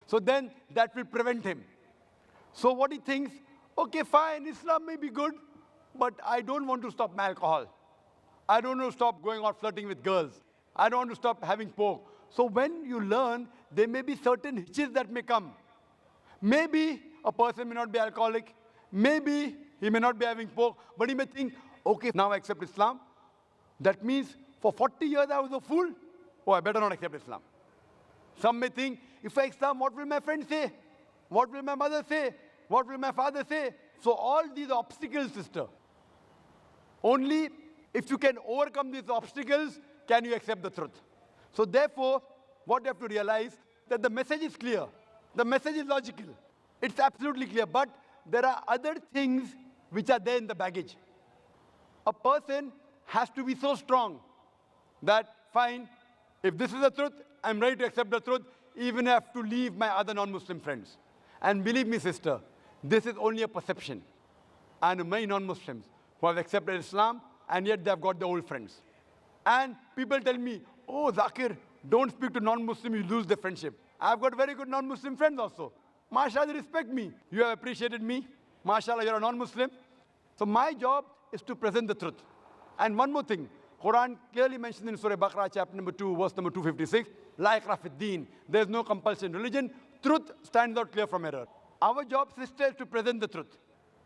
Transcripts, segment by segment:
So then that will prevent him. So what he thinks, okay, fine, Islam may be good, but I don't want to stop my alcohol. I don't want to stop going out flirting with girls. I don't want to stop having pork. So when you learn, there may be certain hitches that may come. Maybe a person may not be alcoholic. Maybe he may not be having pork, but he may think, okay, now I accept Islam. That means for 40 years I was a fool. Oh, I better not accept Islam. Some may think, if I accept, what will my friends say? What will my mother say? What will my father say? So all these obstacles, sister, only if you can overcome these obstacles, can you accept the truth. So therefore, what you have to realize, that the message is clear. The message is logical. It's absolutely clear. But there are other things which are there in the baggage. A person has to be so strong that, fine, if this is the truth, I'm ready to accept the truth, even if I have to leave my other non-Muslim friends. And believe me, sister, this is only a perception. I know many non-Muslims who have accepted Islam, and yet they have got their old friends. And people tell me, oh, Zakir, don't speak to non-Muslim, you lose the friendship. I've got very good non-Muslim friends also. MashaAllah, they respect me. You have appreciated me. MashaAllah, you're a non-Muslim. So my job is to present the truth. And one more thing, Quran clearly mentioned in Surah Baqarah, chapter number 2, verse number 256, La ikrah fid deen. There is no compulsion in religion. Truth stands out clear from error. Our job, sister, is to present the truth.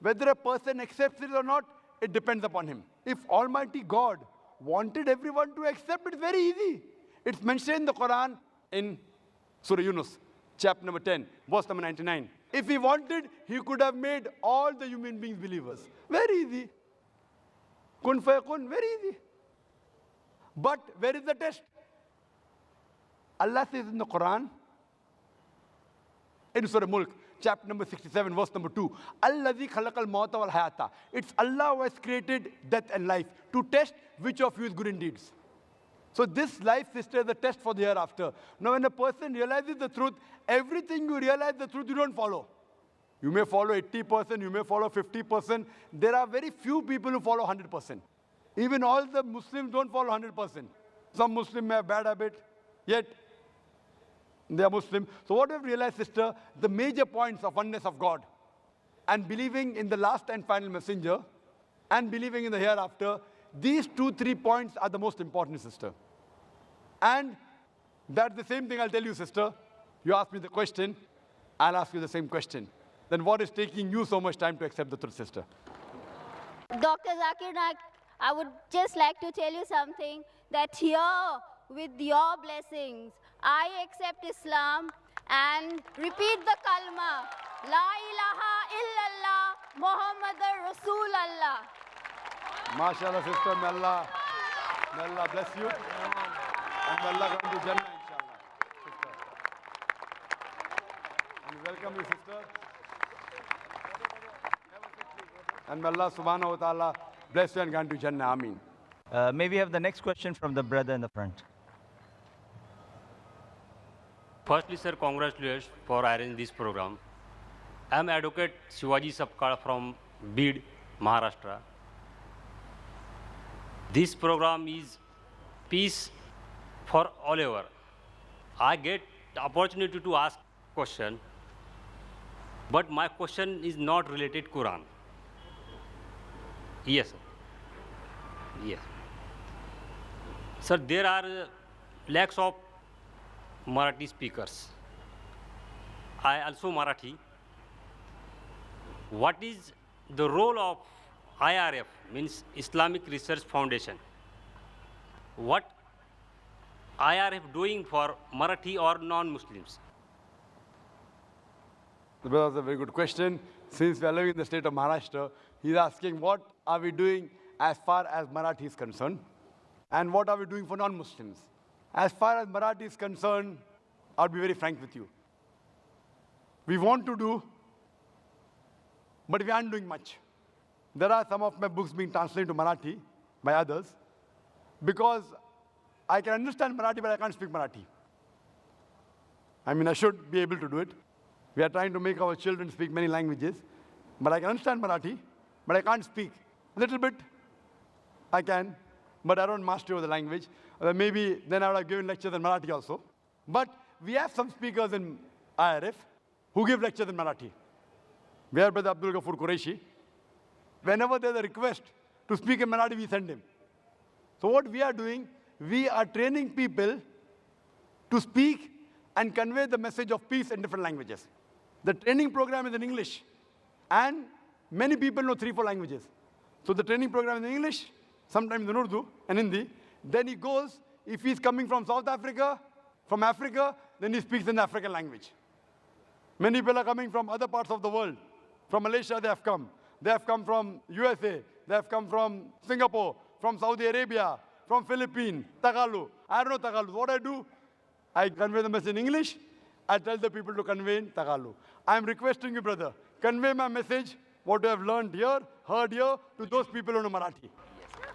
Whether a person accepts it or not, it depends upon him. If Almighty God wanted everyone to accept, it's very easy. It's mentioned in the Quran in Surah Yunus, chapter number 10, verse number 99. If he wanted, he could have made all the human beings believers. Very easy. Kun fayakun, very easy. But where is the test? Allah says in the Quran, in Surah Mulk, chapter number 67, verse number 2, Allazi khalaqal mawta wal hayata. It's Allah who has created death and life to test which of you is good in deeds. So this life, sister, is a test for the hereafter. Now when a person realizes the truth, everything you realize the truth, you don't follow. You may follow 80%, you may follow 50%. There are very few people who follow 100%. Even all the Muslims don't follow 100%. Some Muslims may have bad habit, yet they are Muslim. So what we've realized, sister, the major points of oneness of God and believing in the last and final messenger and believing in the hereafter, these 2-3 points are the most important, sister. And that's the same thing I'll tell you, sister. You ask me the question, I'll ask you the same question. Then what is taking you so much time to accept the truth, sister? Dr. Zakir Naik, I would just like to tell you something, that here, with your blessings, I accept Islam and repeat the kalma, La ilaha illallah, Muhammadur Rasulallah. MashaAllah, sister, may Allah bless you. And may Allah grant you Jannah, inshallah, sister. And welcome you, sister. And may Allah subhanahu wa ta'ala bless you and grant you Jannah. Ameen. May we have the next question from the brother in the front? Firstly, sir, congratulations for arranging this program. I am Advocate Shivaji Sapkal from Bid, Maharashtra. This program is peace for all over. I get the opportunity to ask question, but my question is not related to Quran. Yes, sir. Yes. Sir, there are lakhs of Marathi speakers. I also Marathi. What is the role of IRF, means Islamic Research Foundation? What IRF doing for Marathi or non-Muslims? That's a very good question. Since we are living in the state of Maharashtra, he's asking what are we doing as far as Marathi is concerned, and what are we doing for non-Muslims. As far as Marathi is concerned, I'll be very frank with you. We want to do, but we aren't doing much. There are some of my books being translated to Marathi by others, because I can understand Marathi, but I can't speak Marathi. I mean, I should be able to do it. We are trying to make our children speak many languages, but I can understand Marathi, but I can't speak. A little bit, I can, but I don't master the language. Maybe then I would have given lectures in Marathi also. But we have some speakers in IRF, who give lectures in Marathi. We are Brother Abdul Ghafoor Qureshi. Whenever there's a request to speak in Marathi, we send him. So what we are doing, we are training people to speak and convey the message of peace in different languages. The training program is in English, and many people know 3-4 languages. So the training program is in English, sometimes in Urdu and Hindi. Then he goes, if he's coming from South Africa, from Africa, then he speaks in the African language. Many people are coming from other parts of the world. From Malaysia, they have come. They have come from USA. They have come from Singapore, from Saudi Arabia, from Philippines, Tagalog. I don't know Tagalog. What I do, I convey the message in English. I tell the people to convey in Tagalog. I am requesting you, brother, convey my message, what you have learned here, heard here, to those people who know Marathi.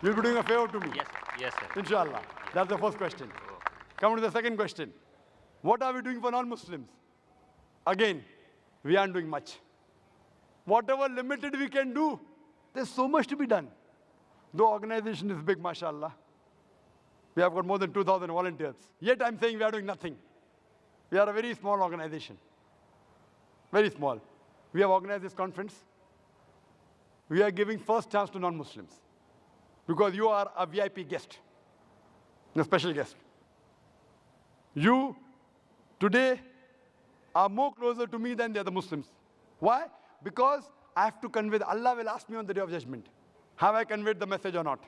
You'll be doing a favor to me. Yes, sir. Inshallah. That's the first question. Come to the second question. What are we doing for non-Muslims? Again, we aren't doing much. Whatever limited we can do, there's so much to be done. The organization is big, mashallah. We have got more than 2,000 volunteers. Yet I'm saying we are doing nothing. We are a very small organization. Very small. We have organized this conference. We are giving first chance to non-Muslims, because you are a VIP guest, a special guest. You today are more closer to me than the other Muslims. Why? Because I have to convey, Allah will ask me on the day of judgment, have I conveyed the message or not?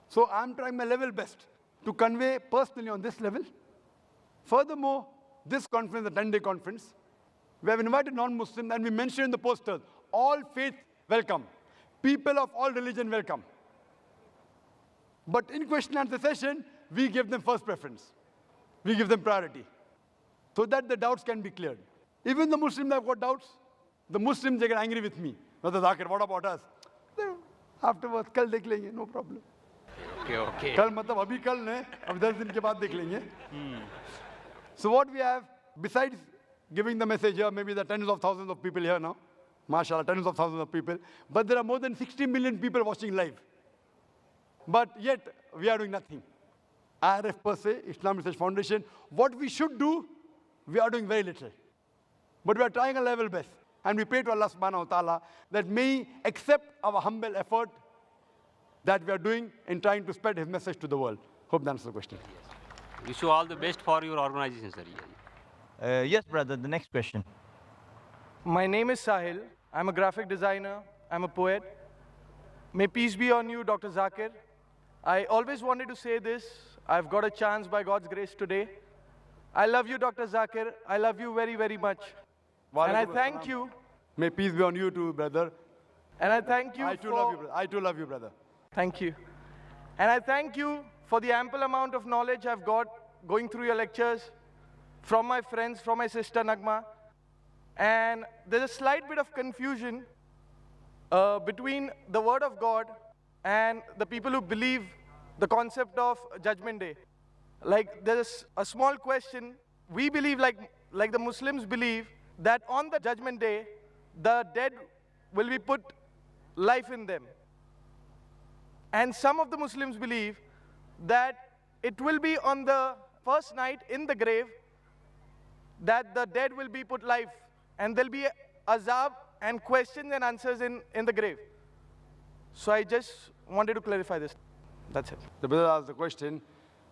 So I'm trying my level best to convey personally on this level. Furthermore, this conference, the 10-day conference, we have invited non-Muslims, and we mentioned in the posters, all faith welcome. People of all religion welcome. But in question and answer session, we give them first preference. We give them priority, so that the doubts can be cleared. Even the Muslims have got doubts. The Muslims, they get angry with me. Brother Zakir, what about us? Afterwards, kal dekh lenge, no problem. Okay. Kal matlab abhi kal ne, ab 10 din ke baad dekh lenge. So what we have, besides giving the message here, maybe there are tens of thousands of people here now. MashaAllah, tens of thousands of people. But there are more than 60 million people watching live. But yet, we are doing nothing. IRF per se, Islam Research Foundation, what we should do, we are doing very little. But we are trying our level best. And we pray to Allah subhanahu wa ta'ala that may He accept our humble effort that we are doing in trying to spread His message to the world. Hope that answers the question. Wish you all the best for your organization, sir. Yes, brother, the next question. My name is Sahil. I'm a graphic designer. I'm a poet. May peace be on you, Dr. Zakir. I always wanted to say this. I've got a chance by God's grace today. I love you, Dr. Zakir. I love you very, very much. And I thank you. May peace be on you too, brother. And I thank you I too love you, brother. I too love you, brother. Thank you. And I thank you for the ample amount of knowledge I've got going through your lectures, from my friends, from my sister Nagma. And there's a slight bit of confusion between the word of God and the people who believe the concept of Judgment Day. Like, there's a small question. We believe, like the Muslims believe, that on the Judgment Day, the dead will be put life in them. And some of the Muslims believe that it will be on the first night in the grave that the dead will be put life, and there'll be azab and questions and answers in the grave. So I just wanted to clarify this. That's it. The brother asked the question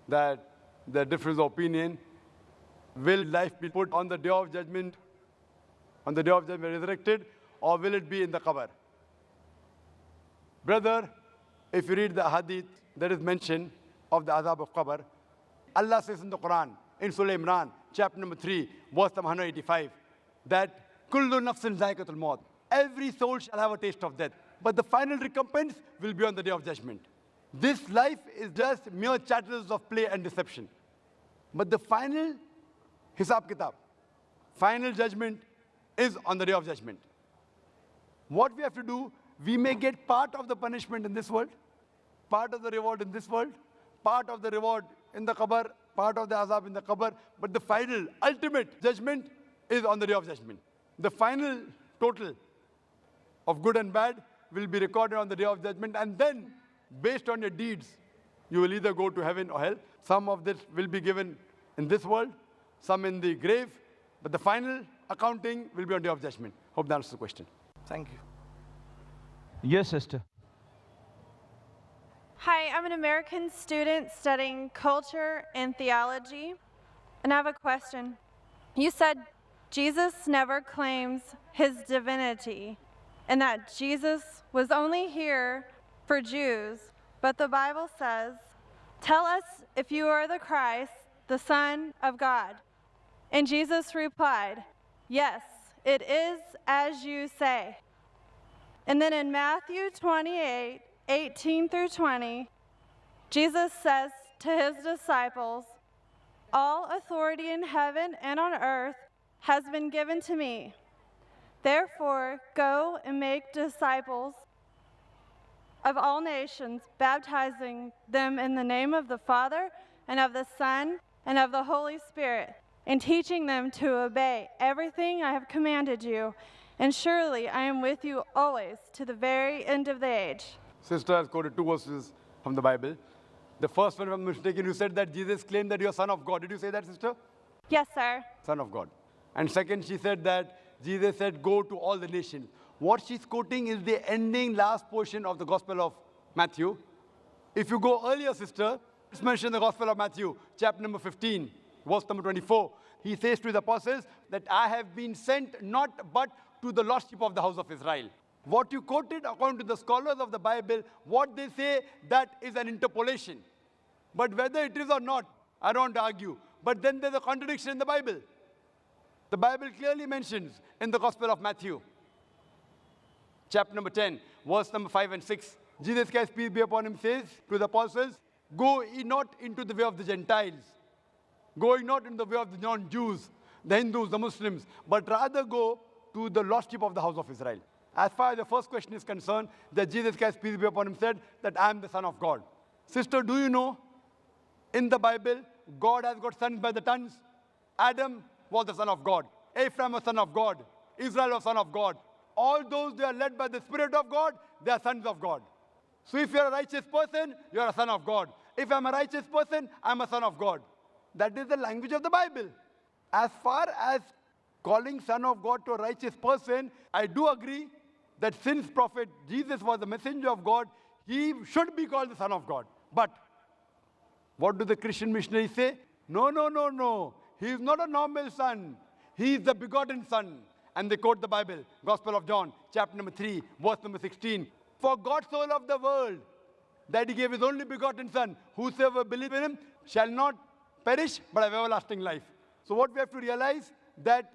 that the difference of opinion, will life be put on the day of judgment, on the day of judgment resurrected, or will it be in the qabr? Brother, if you read the hadith, there is mention of the azab of qabr. Allah says in the Quran, in Surah Imran, chapter number 3, verse number 185, that kullu nafsin zaikatul maut, every soul shall have a taste of death, but the final recompense will be on the day of judgment. This life is just mere chattels of play and deception. But the final hisab kitab, final judgment is on the day of judgment. What we have to do, we may get part of the punishment in this world, part of the reward in this world, part of the reward in the qabr, part of the azab in the qabr, but the final, ultimate judgment is on the day of judgment. The final total of good and bad will be recorded on the day of judgment, and then, based on your deeds, you will either go to heaven or hell. Some of this will be given in this world, some in the grave. But the final accounting will be on day of judgment. Hope that answers the question. Thank you. Yes, sister. Hi, I'm an American student studying culture and theology, and I have a question. You said Jesus never claims his divinity, and that Jesus was only here for Jews, but the Bible says, "Tell us if you are the Christ, the Son of God." And Jesus replied, "Yes, it is as you say." And then in Matthew 28:18 through 20, Jesus says to his disciples, "All authority in heaven and on earth has been given to me. Therefore, go and make disciples of all nations, baptizing them in the name of the Father and of the Son and of the Holy Spirit, and teaching them to obey everything I have commanded you. And surely I am with you always to the very end of the age." Sister has quoted 2 verses from the Bible. The first one, if I'm mistaken, you said that Jesus claimed that you're Son of God. Did you say that, sister? Yes, sir. Son of God. And second, she said that Jesus said, go to all the nations. What she's quoting is the ending last portion of the Gospel of Matthew. If you go earlier, sister, let's mention the Gospel of Matthew, chapter number 15, verse number 24. He says to the apostles that I have been sent not but to the lost sheep of the house of Israel. What you quoted, according to the scholars of the Bible, what they say, that is an interpolation. But whether it is or not, I don't want to argue. But then there's a contradiction in the Bible. The Bible clearly mentions in the Gospel of Matthew, chapter number 10, verse number 5 and 6, Jesus Christ, peace be upon him, says to the apostles, go ye not into the way of the Gentiles, go ye not into the way of the non-Jews, the Hindus, the Muslims, but rather go to the lost sheep of the house of Israel. As far as the first question is concerned, that Jesus Christ, peace be upon him, said that I am the Son of God. Sister, do you know, in the Bible, God has got sons by the tons. Adam was the son of God. Ephraim was son of God. Israel was son of God. All those, they are led by the Spirit of God, they are sons of God. So if you're a righteous person, you're a son of God. If I'm a righteous person, I'm a son of God. That is the language of the Bible. As far as calling son of God to a righteous person, I do agree that since prophet Jesus was the messenger of God, he should be called the son of God. But what do the Christian missionaries say? No, no, no, no. He is not a normal son. He is the begotten son. And they quote the Bible, Gospel of John, chapter number 3, verse number 16. For God so loved the world that he gave his only begotten son. Whosoever believes in him shall not perish, but have everlasting life. So what we have to realize, that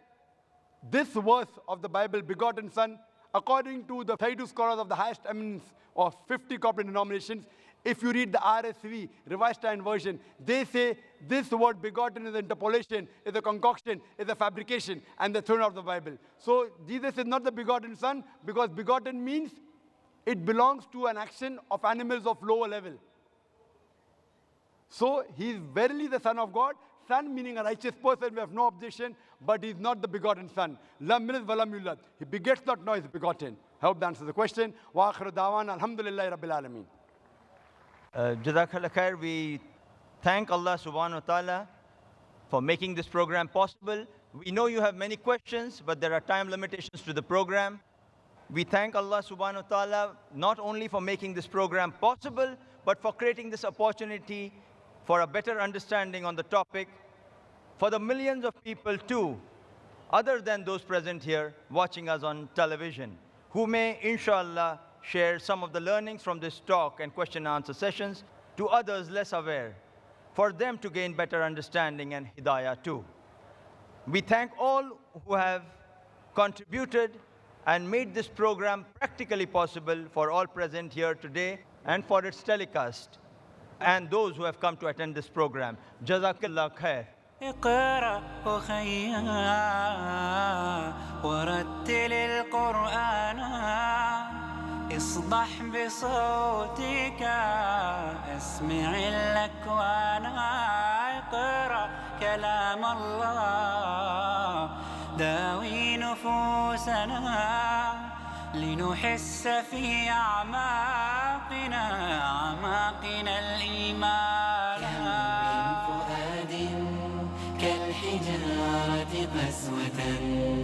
this verse of the Bible, begotten son, according to the 32 scholars of the highest eminence of 50 corporate denominations, if you read the RSV, Revised Standard Version, they say this word begotten is an interpolation, is a concoction, is a fabrication, and they're thrown out of the Bible. So Jesus is not the begotten son, because begotten means it belongs to an action of animals of lower level. So he is verily the Son of God. Son meaning a righteous person, we have no objection, but he is not the begotten son. Lam yalid wa lam yulad. He begets not, nor is begotten. I hope that answers the question. Wa akhiru da'wana alhamdulillahi rabbil alameen. Jazakallah khair. We thank Allah subhanahu wa ta'ala for making this program possible. We know you have many questions, but there are time limitations to the program. We thank Allah subhanahu wa ta'ala not only for making this program possible, but for creating this opportunity for a better understanding on the topic for the millions of people too, other than those present here watching us on television, who may, inshallah, share some of the learnings from this talk and question and answer sessions to others less aware, for them to gain better understanding and hidayah too. We thank all who have contributed and made this program practically possible for all present here today and for its telecast, and those who have come to attend this program. Jazakallah khair. اقرأ أخيا ورتل القرآن اصدح بصوتك اسمع الأكوان اقرأ كلام الله داوي نفوسنا لنحس في أعماقنا الإيمان كالحجارة قد قسوة